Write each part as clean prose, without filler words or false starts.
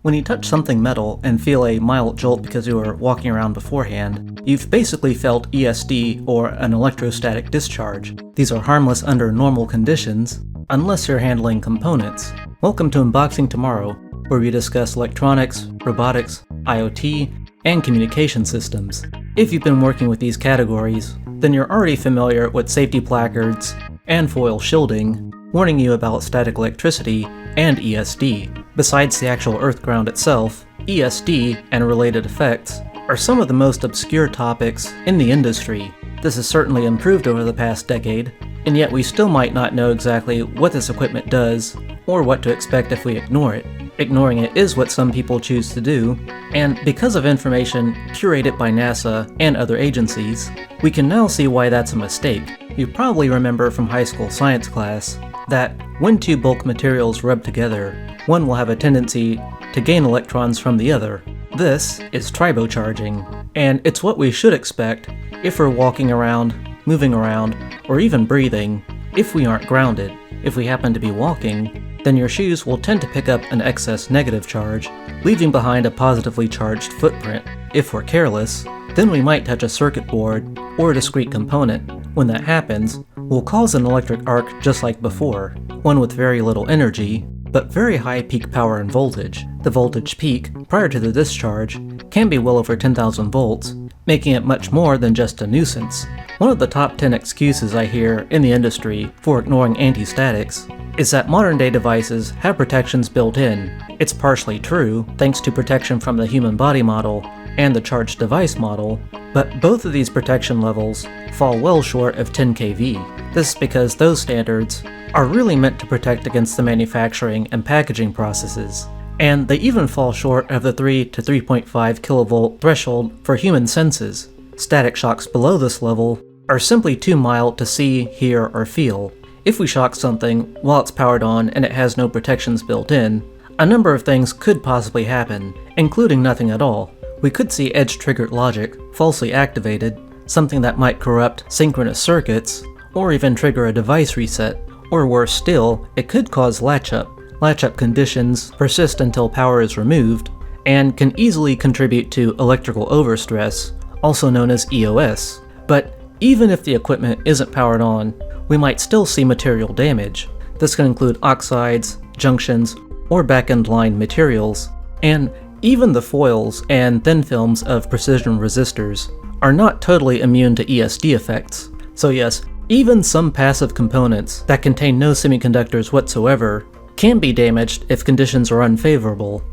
When you touch something metal and feel a mild jolt because you were walking around beforehand, you've basically felt ESD, or an electrostatic discharge. These are harmless under normal conditions, unless you're handling components. Welcome to Unboxing Tomorrow, where we discuss electronics, robotics, IoT, and communication systems. If you've been working with these categories, then you're already familiar with safety placards and foil shielding, warning you about static electricity and ESD. Besides the actual earth ground itself, ESD and related effects are some of the most obscure topics in the industry. This has certainly improved over the past decade, and yet we still might not know exactly what this equipment does, or what to expect if we ignore it. Ignoring it is what some people choose to do, and because of information curated by NASA and other agencies, we can now see why that's a mistake. You probably remember from high school science class that when two bulk materials rub together, one will have a tendency to gain electrons from the other. This is tribocharging, and it's what we should expect if we're walking around, moving around, or even breathing, if we aren't grounded. If we happen to be walking, then your shoes will tend to pick up an excess negative charge, leaving behind a positively charged footprint. If we're careless, then we might touch a circuit board or a discrete component. When that happens, we'll cause an electric arc just like before, one with very little energy, but very high peak power and voltage. The voltage peak, prior to the discharge, can be well over 10,000 volts, making it much more than just a nuisance. One of the top 10 excuses I hear in the industry for ignoring anti-statics is that modern-day devices have protections built in. It's partially true, thanks to protection from the human body model and the charged device model, but both of these protection levels fall well short of 10 kV. This is because those standards are really meant to protect against the manufacturing and packaging processes, and they even fall short of the 3 to 3.5 kilovolt threshold for human senses. Static shocks below this level are simply too mild to see, hear, or feel. If we shock something while it's powered on and it has no protections built in, a number of things could possibly happen, including nothing at all. We could see edge-triggered logic falsely activated, something that might corrupt synchronous circuits, or even trigger a device reset. Or worse still, it could cause latch-up. Latch-up conditions persist until power is removed, and can easily contribute to electrical overstress, also known as EOS. But even if the equipment isn't powered on, we might still see material damage. This can include oxides, junctions, or back-end line materials, and even the foils and thin films of precision resistors are not totally immune to ESD effects. So yes, even some passive components that contain no semiconductors whatsoever can be damaged if conditions are unfavorable.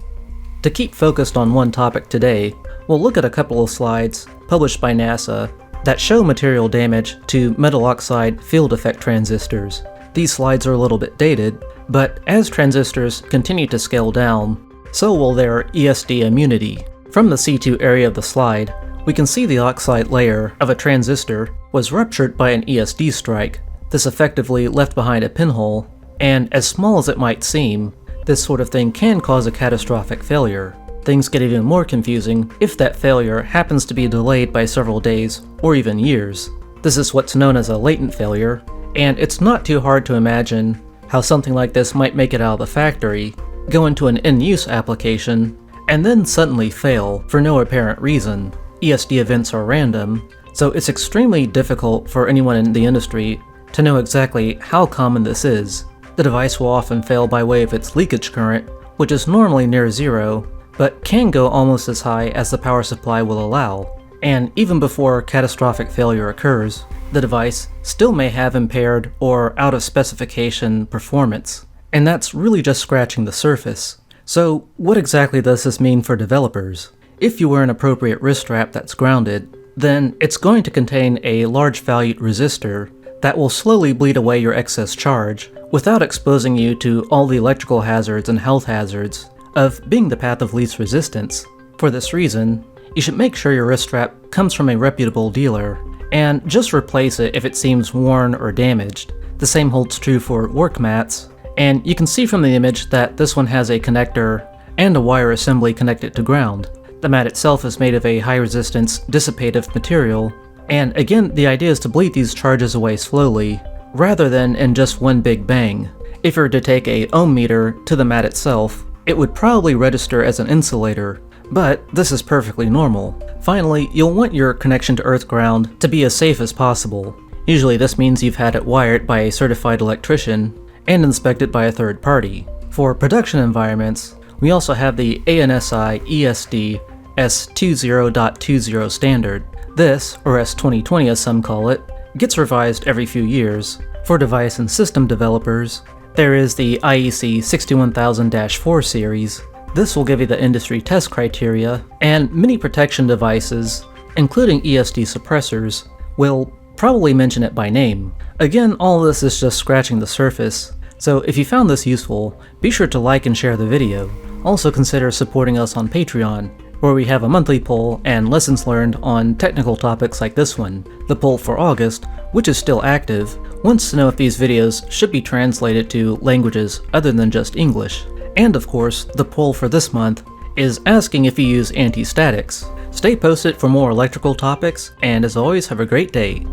To keep focused on one topic today, we'll look at a couple of slides published by NASA that show material damage to metal oxide field effect transistors. These slides are a little bit dated, but as transistors continue to scale down, so will their ESD immunity. From the C2 area of the slide, we can see the oxide layer of a transistor was ruptured by an ESD strike. This effectively left behind a pinhole, and as small as it might seem, this sort of thing can cause a catastrophic failure. Things get even more confusing if that failure happens to be delayed by several days or even years. This is what's known as a latent failure, and it's not too hard to imagine how something like this might make it out of the factory, go into an in-use application, and then suddenly fail for no apparent reason. ESD events are random, so it's extremely difficult for anyone in the industry to know exactly how common this is. The device will often fail by way of its leakage current, which is normally near zero, but can go almost as high as the power supply will allow. And even before catastrophic failure occurs, the device still may have impaired or out of specification performance. And that's really just scratching the surface. So what exactly does this mean for developers? If you wear an appropriate wrist strap that's grounded, then it's going to contain a large valued resistor that will slowly bleed away your excess charge without exposing you to all the electrical hazards and health hazards of being the path of least resistance. For this reason, you should make sure your wrist strap comes from a reputable dealer, and just replace it if it seems worn or damaged. The same holds true for work mats, and you can see from the image that this one has a connector and a wire assembly connected to ground. The mat itself is made of a high-resistance, dissipative material, and again, the idea is to bleed these charges away slowly, rather than in just one big bang. If you were to take a ohm meter to the mat itself, it would probably register as an insulator, but this is perfectly normal. Finally, you'll want your connection to earth ground to be as safe as possible. Usually this means you've had it wired by a certified electrician and inspected by a third party. For production environments, we also have the ANSI ESD S20.20 standard. This, or S2020 as some call it, gets revised every few years. For device and system developers, there is the IEC 61000-4 series. This will give you the industry test criteria, and many protection devices, including ESD suppressors, will probably mention it by name. Again, all this is just scratching the surface, so if you found this useful, be sure to like and share the video. Also consider supporting us on Patreon, where we have a monthly poll and lessons learned on technical topics like this one. The poll for August, which is still active, wants to know if these videos should be translated to languages other than just English. And of course, the poll for this month is asking if you use anti-statics. Stay posted for more electrical topics, and as always, have a great day.